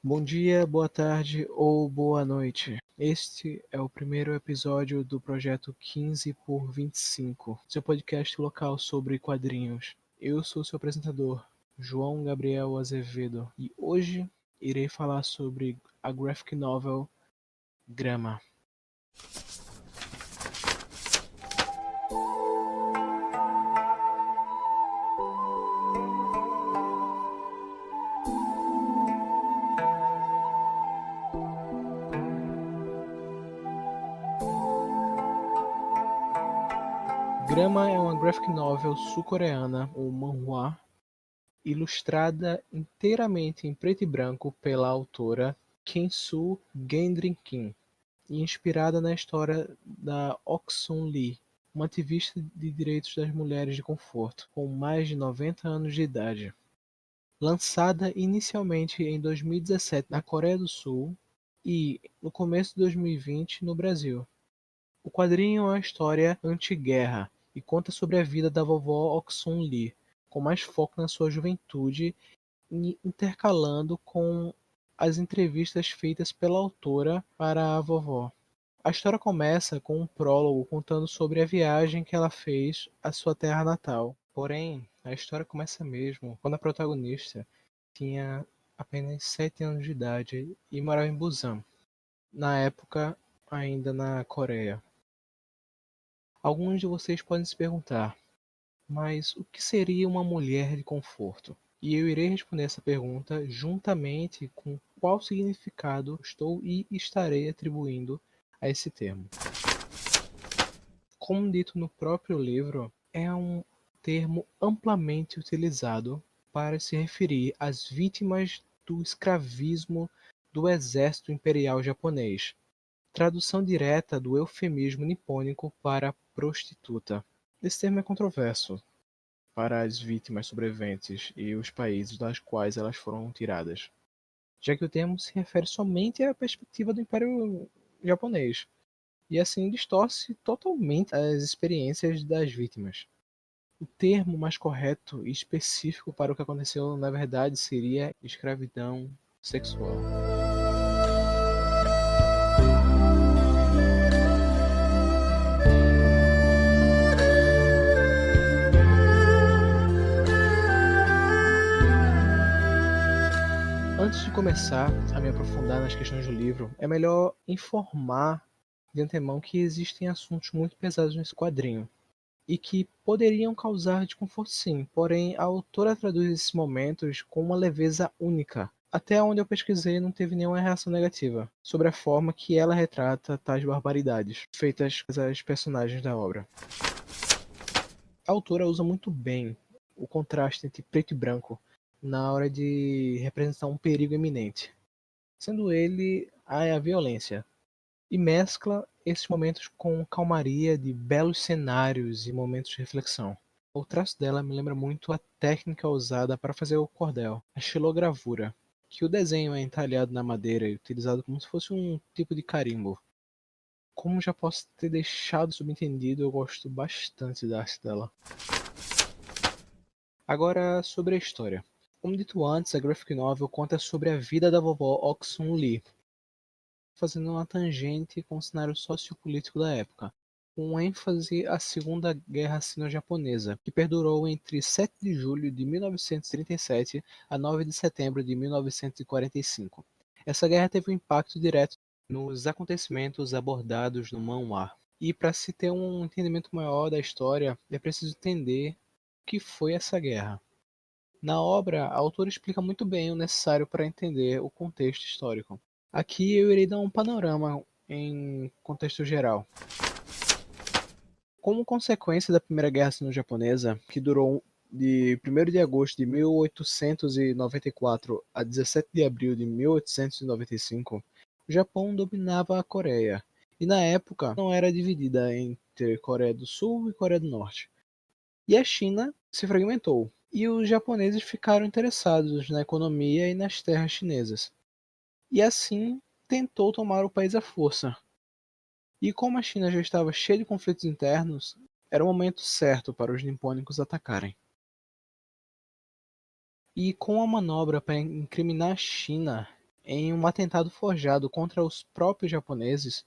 Bom dia, boa tarde ou boa noite. Este é o primeiro episódio do projeto 15 por 25, seu podcast local sobre quadrinhos. Eu sou seu apresentador, João Gabriel Azevedo, e hoje irei falar sobre a graphic novel Grama. Grama é uma graphic novel sul-coreana, ou manhwa, ilustrada inteiramente em preto e branco pela autora Kim-soo Gendrin-kim e inspirada na história da Ok-sun Lee, uma ativista de direitos das mulheres de conforto, com mais de 90 anos de idade. Lançada inicialmente em 2017 na Coreia do Sul e no começo de 2020 no Brasil. O quadrinho é uma história anti-guerra e conta sobre a vida da vovó Ok-sun Lee, com mais foco na sua juventude e intercalando com as entrevistas feitas pela autora para a vovó. A história começa com um prólogo contando sobre a viagem que ela fez à sua terra natal. Porém, a história começa mesmo quando a protagonista tinha apenas 7 anos de idade e morava em Busan, na época ainda na Coreia. Alguns de vocês podem se perguntar, mas o que seria uma mulher de conforto? E eu irei responder essa pergunta juntamente com qual significado estou e estarei atribuindo a esse termo. Como dito no próprio livro, é um termo amplamente utilizado para se referir às vítimas do escravismo do exército imperial japonês, tradução direta do eufemismo nipônico para prostituta. Esse termo é controverso para as vítimas sobreviventes e os países das quais elas foram tiradas, já que o termo se refere somente à perspectiva do Império Japonês, e assim distorce totalmente as experiências das vítimas. O termo mais correto e específico para o que aconteceu na verdade seria escravidão sexual. Antes de começar a me aprofundar nas questões do livro, é melhor informar de antemão que existem assuntos muito pesados nesse quadrinho e que poderiam causar desconforto sim, porém a autora traduz esses momentos com uma leveza única. Até onde eu pesquisei não teve nenhuma reação negativa sobre a forma que ela retrata tais barbaridades feitas às personagens da obra. A autora usa muito bem o contraste entre preto e branco na hora de representar um perigo iminente, sendo ele a violência, e mescla esses momentos com calmaria de belos cenários e momentos de reflexão. O traço dela me lembra muito a técnica usada para fazer o cordel, a xilogravura, que o desenho é entalhado na madeira e utilizado como se fosse um tipo de carimbo. Como já posso ter deixado subentendido, eu gosto bastante da arte dela. Agora, sobre a história. Como dito antes, a graphic novel conta sobre a vida da vovó Ok-sun Lee, fazendo uma tangente com o cenário sociopolítico da época, com ênfase à Segunda Guerra Sino-Japonesa, que perdurou entre 7 de julho de 1937 a 9 de setembro de 1945. Essa guerra teve um impacto direto nos acontecimentos abordados no manhwa. E para se ter um entendimento maior da história, é preciso entender o que foi essa guerra. Na obra, a autora explica muito bem o necessário para entender o contexto histórico. Aqui eu irei dar um panorama em contexto geral. Como consequência da Primeira Guerra Sino-Japonesa, que durou de 1º de agosto de 1894 a 17 de abril de 1895, o Japão dominava a Coreia, e na época não era dividida entre Coreia do Sul e Coreia do Norte. E a China se fragmentou, e os japoneses ficaram interessados na economia e nas terras chinesas. E assim tentou tomar o país à força. E como a China já estava cheia de conflitos internos, era o momento certo para os nipônicos atacarem. E com a manobra para incriminar a China em um atentado forjado contra os próprios japoneses.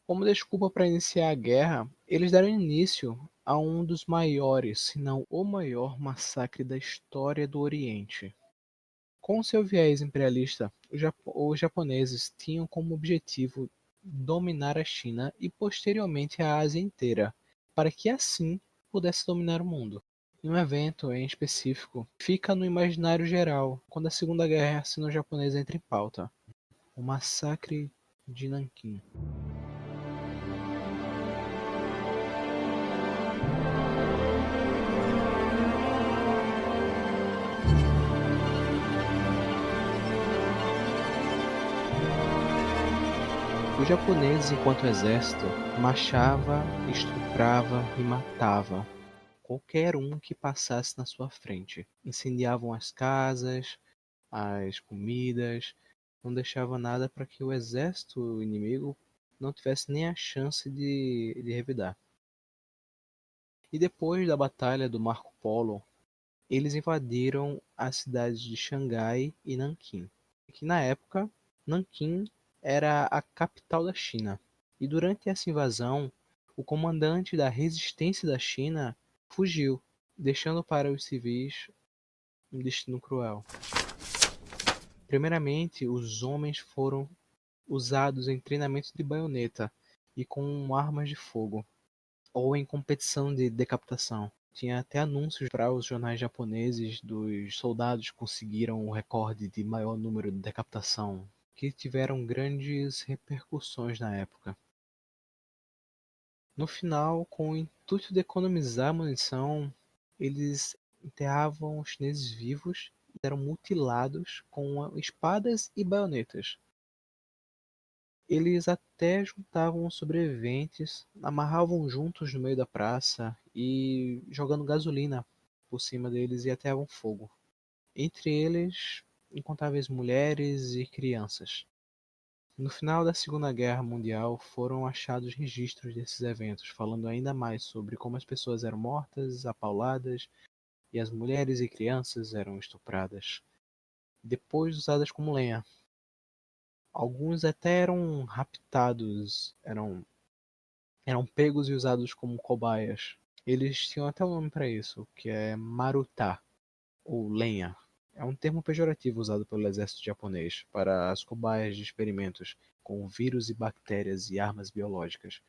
Como desculpa para iniciar a guerra, eles deram início a um dos maiores, se não o maior massacre da história do Oriente. Com seu viés imperialista, os japoneses tinham como objetivo dominar a China e posteriormente a Ásia inteira, para que assim pudesse dominar o mundo. E um evento em específico fica no imaginário geral quando a Segunda Guerra Sino-Japonesa entra em pauta: o Massacre de Nanquim. Os japoneses, enquanto exército, marchava, estuprava e matava qualquer um que passasse na sua frente. Incendiavam as casas, as comidas, não deixava nada para que o exército inimigo não tivesse nem a chance de revidar. E depois da Batalha do Marco Polo, eles invadiram as cidades de Xangai e Nanquim, que na época Nanquim era a capital da China. E durante essa invasão, o comandante da resistência da China fugiu, deixando para os civis um destino cruel. Primeiramente, os homens foram usados em treinamento de baioneta e com armas de fogo, ou em competição de decapitação. Tinha até anúncios para os jornais japoneses dos soldados que conseguiram o recorde de maior número de decapitação, que tiveram grandes repercussões na época. No final, com o intuito de economizar munição, eles enterravam os chineses vivos e eram mutilados com espadas e baionetas. Eles até juntavam os sobreviventes, amarravam juntos no meio da praça e jogando gasolina por cima deles e ateavam fogo. Entre eles, incontáveis mulheres e crianças. No final da Segunda Guerra Mundial foram achados registros desses eventos, falando ainda mais sobre como as pessoas eram mortas, apauladas e as mulheres e crianças eram estupradas, depois usadas como lenha. Alguns até eram raptados, eram pegos e usados como cobaias. Eles tinham até um nome para isso, que é Maruta, ou lenha. É um termo pejorativo usado pelo exército japonês para as cobaias de experimentos com vírus e bactérias e armas biológicas.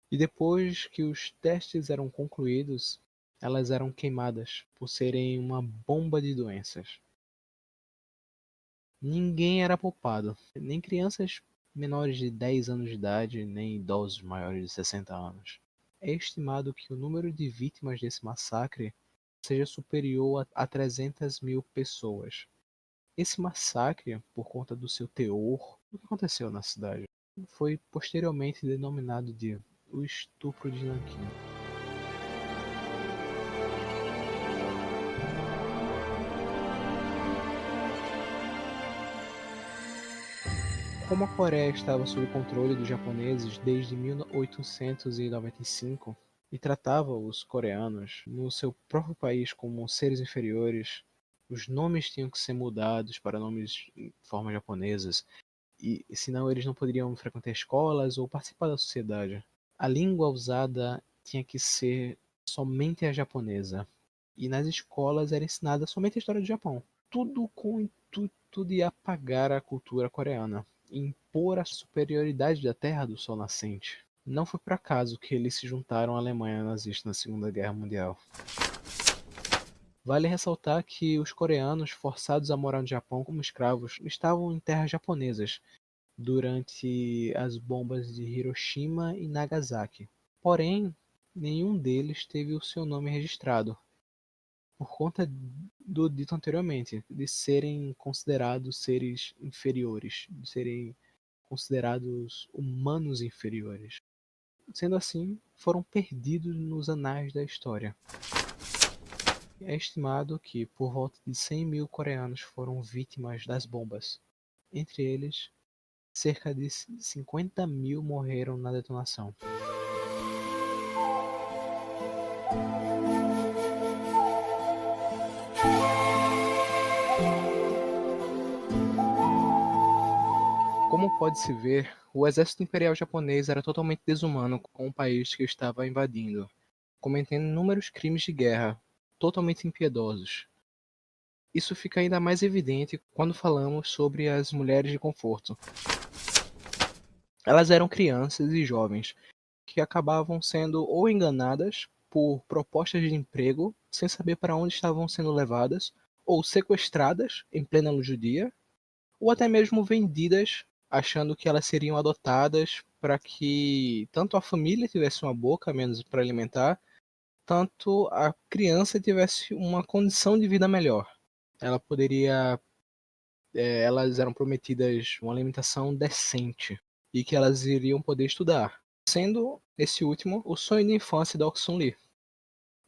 E depois que os testes eram concluídos, elas eram queimadas por serem uma bomba de doenças. Ninguém era poupado, nem crianças menores de 10 anos de idade, nem idosos maiores de 60 anos. É estimado que o número de vítimas desse massacre seja superior a 300 mil pessoas. Esse massacre, por conta do seu teor, o que aconteceu na cidade, foi posteriormente denominado de o Estupro de Nanquim. Como a Coreia estava sob controle dos japoneses desde 1895 e tratava os coreanos no seu próprio país como seres inferiores, os nomes tinham que ser mudados para nomes em formas japonesas, e senão eles não poderiam frequentar escolas ou participar da sociedade. A língua usada tinha que ser somente a japonesa, e nas escolas era ensinada somente a história do Japão. Tudo com o intuito de apagar a cultura coreana, impor a superioridade da Terra do Sol Nascente. Não foi por acaso que eles se juntaram à Alemanha nazista na Segunda Guerra Mundial. Vale ressaltar que os coreanos forçados a morar no Japão como escravos estavam em terras japonesas durante as bombas de Hiroshima e Nagasaki. Porém, nenhum deles teve o seu nome registrado, por conta do dito anteriormente, de serem considerados seres inferiores, de serem considerados humanos inferiores. Sendo assim, foram perdidos nos anais da história. É estimado que por volta de 100 mil coreanos foram vítimas das bombas. Entre eles, cerca de 50 mil morreram na detonação. Como pode-se ver, o exército imperial japonês era totalmente desumano com o país que estava invadindo, cometendo inúmeros crimes de guerra, totalmente impiedosos. Isso fica ainda mais evidente quando falamos sobre as mulheres de conforto. Elas eram crianças e jovens que acabavam sendo ou enganadas por propostas de emprego sem saber para onde estavam sendo levadas, ou sequestradas em plena luz do dia, ou até mesmo vendidas achando que elas seriam adotadas para que tanto a família tivesse uma boca menos para alimentar, tanto a criança tivesse uma condição de vida melhor. Ela poderia, elas eram prometidas uma alimentação decente e que elas iriam poder estudar, sendo esse último o sonho de infância da Oksun Lee.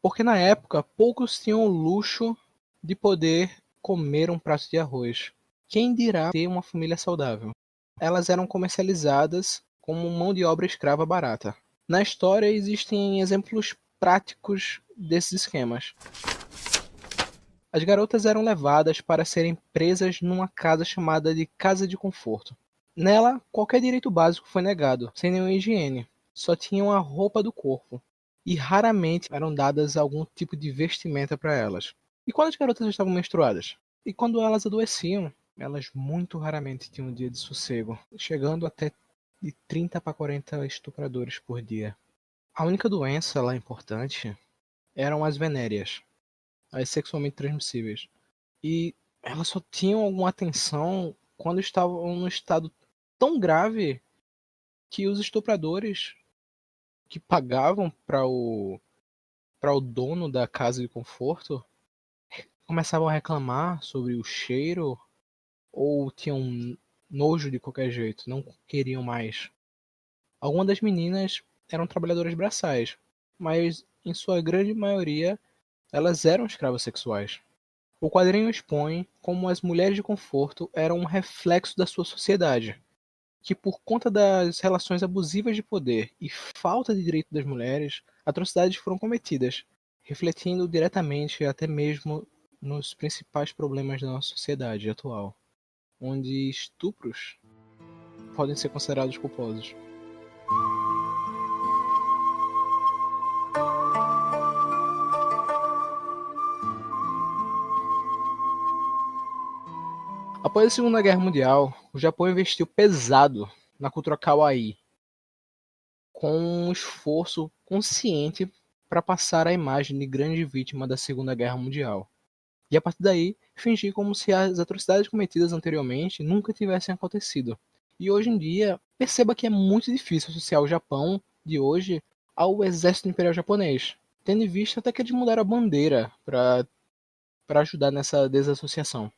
Porque na época poucos tinham o luxo de poder comer um prato de arroz. Quem dirá ter uma família saudável? Elas eram comercializadas como mão de obra escrava barata. Na história existem exemplos práticos desses esquemas. As garotas eram levadas para serem presas numa casa chamada de Casa de Conforto. Nela, qualquer direito básico foi negado, sem nenhuma higiene. Só tinham a roupa do corpo. E raramente eram dadas algum tipo de vestimenta para elas. E quando as garotas estavam menstruadas? E quando elas adoeciam? Elas muito raramente tinham um dia de sossego, chegando até de 30 para 40 estupradores por dia. A única doença lá importante eram as venéreas, as sexualmente transmissíveis. E elas só tinham alguma atenção quando estavam num estado tão grave que os estupradores que pagavam para o dono da casa de conforto começavam a reclamar sobre o cheiro ou tinham nojo de qualquer jeito, não queriam mais. Algumas das meninas eram trabalhadoras braçais, mas em sua grande maioria elas eram escravas sexuais. O quadrinho expõe como as mulheres de conforto eram um reflexo da sua sociedade, que por conta das relações abusivas de poder e falta de direito das mulheres, atrocidades foram cometidas, refletindo diretamente até mesmo nos principais problemas da nossa sociedade atual, onde estupros podem ser considerados culposos. Após a Segunda Guerra Mundial, o Japão investiu pesado na cultura kawaii, com um esforço consciente para passar a imagem de grande vítima da Segunda Guerra Mundial. E a partir daí, fingir como se as atrocidades cometidas anteriormente nunca tivessem acontecido. E hoje em dia, perceba que é muito difícil associar o Japão de hoje ao exército imperial japonês, tendo em vista até que eles mudaram a bandeira para ajudar nessa desassociação.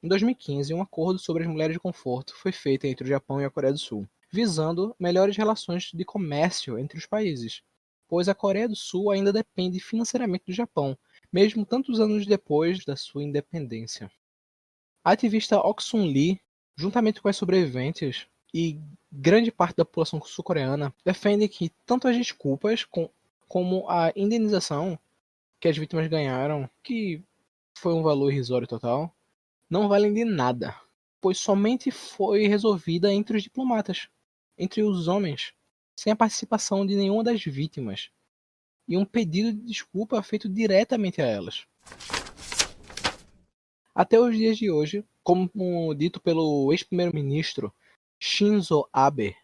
Em 2015, um acordo sobre as mulheres de conforto foi feito entre o Japão e a Coreia do Sul, visando melhores relações de comércio entre os países, pois a Coreia do Sul ainda depende financeiramente do Japão, mesmo tantos anos depois da sua independência. A ativista Oksun Lee, juntamente com as sobreviventes e grande parte da população sul-coreana, defende que tanto as desculpas como a indenização que as vítimas ganharam, que foi um valor irrisório total, não valem de nada, pois somente foi resolvida entre os diplomatas, entre os homens, sem a participação de nenhuma das vítimas, e um pedido de desculpa feito diretamente a elas. Até os dias de hoje, como dito pelo ex-primeiro-ministro Shinzo Abe,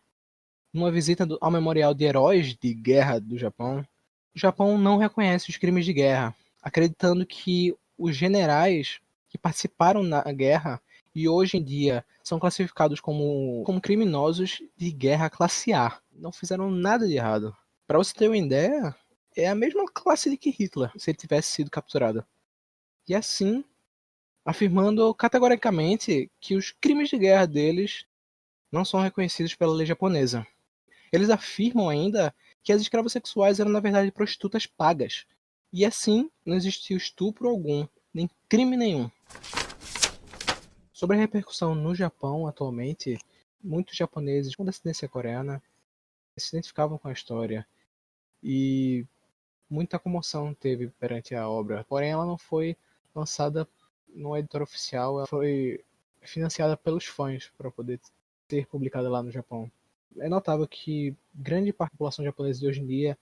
numa visita ao Memorial de Heróis de Guerra do Japão, o Japão não reconhece os crimes de guerra, acreditando que os generais que participaram na guerra e hoje em dia são classificados como criminosos de guerra classe A. Não fizeram nada de errado. Para você ter uma ideia, é a mesma classe de que Hitler, se ele tivesse sido capturado. E assim, afirmando categoricamente que os crimes de guerra deles não são reconhecidos pela lei japonesa. Eles afirmam ainda que as escravas sexuais eram na verdade prostitutas pagas, e assim não existiu estupro algum, nem crime nenhum. Sobre a repercussão no Japão atualmente, muitos japoneses com descendência coreana se identificavam com a história e muita comoção teve perante a obra. Porém, ela não foi lançada no editor oficial, ela foi financiada pelos fãs para poder ser publicada lá no Japão. É notável que grande parte da população japonesa de hoje em dia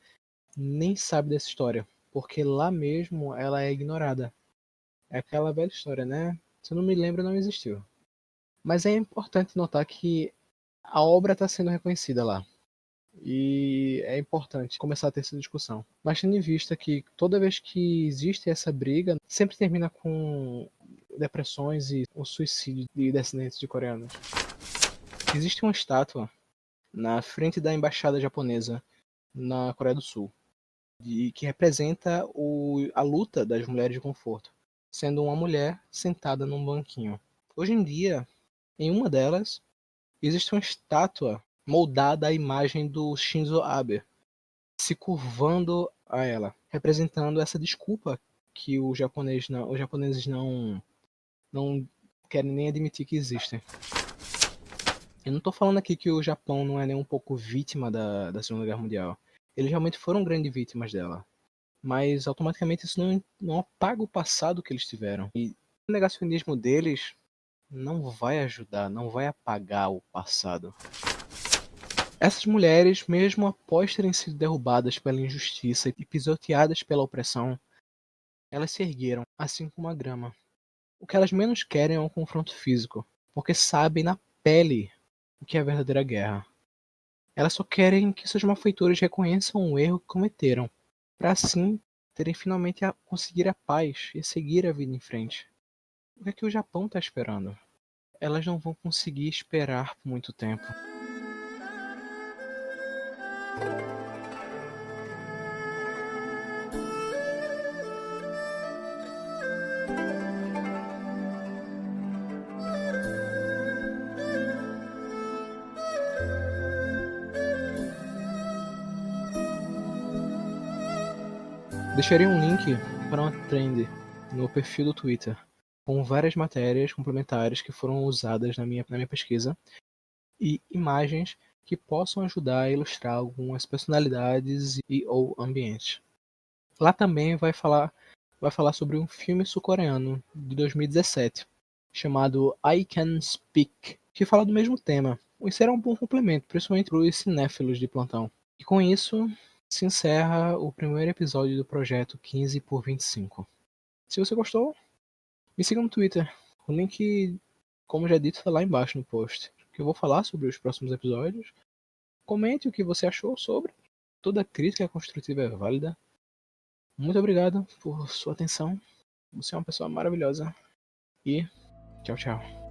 nem sabe dessa história, porque lá mesmo ela é ignorada. É aquela velha história, né? Se eu não me lembro, não existiu. Mas é importante notar que a obra está sendo reconhecida lá. E é importante começar a ter essa discussão. Mas tendo em vista que toda vez que existe essa briga, sempre termina com depressões e o suicídio de descendentes de coreanos. Existe uma estátua na frente da embaixada japonesa na Coreia do Sul, que representa a luta das mulheres de conforto, sendo uma mulher sentada num banquinho. Hoje em dia, em uma delas, existe uma estátua moldada à imagem do Shinzo Abe, se curvando a ela, representando essa desculpa que os japoneses não querem nem admitir que existem. Eu não estou falando aqui que o Japão não é nem um pouco vítima da Segunda Guerra Mundial. Eles realmente foram grandes vítimas dela. Mas automaticamente isso não apaga o passado que eles tiveram. E o negacionismo deles não vai ajudar, não vai apagar o passado. Essas mulheres, mesmo após terem sido derrubadas pela injustiça e pisoteadas pela opressão, elas se ergueram, assim como a grama. O que elas menos querem é um confronto físico, porque sabem na pele o que é a verdadeira guerra. Elas só querem que seus malfeitores reconheçam o erro que cometeram, para assim terem finalmente a conseguir a paz e seguir a vida em frente. O que é que o Japão está esperando? Elas não vão conseguir esperar por muito tempo. Deixarei um link para uma trend no perfil do Twitter, com várias matérias complementares que foram usadas na minha pesquisa e imagens que possam ajudar a ilustrar algumas personalidades e ou ambientes. Lá também vai falar sobre um filme sul-coreano de 2017, chamado I Can Speak, que fala do mesmo tema. Isso era um bom complemento, principalmente para os cinéfilos de plantão. E com isso, se encerra o primeiro episódio do projeto 15 por 25. Se você gostou, me siga no Twitter. O link, como já dito, está lá embaixo no post. Que eu vou falar sobre os próximos episódios. Comente o que você achou sobre. Toda crítica construtiva é válida. Muito obrigado por sua atenção. Você é uma pessoa maravilhosa. E tchau, tchau.